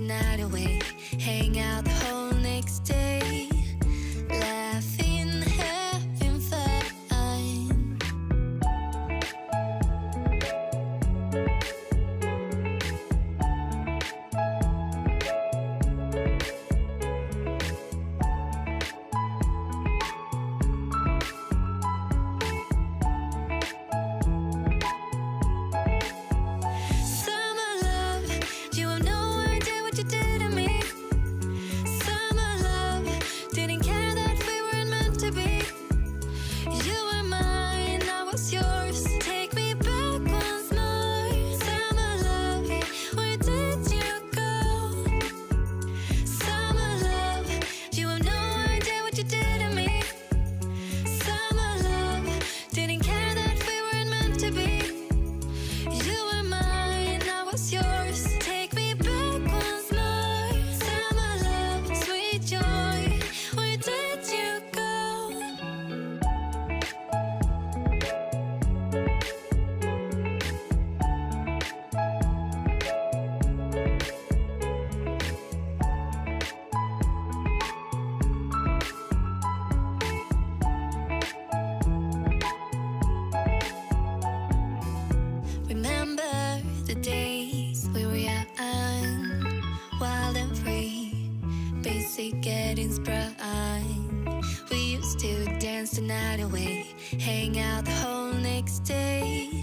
night away, hang out the whole next day, laughing, having fun. The days we were young, wild and free, basic and inspired. We used to dance the night away, hang out the whole next day,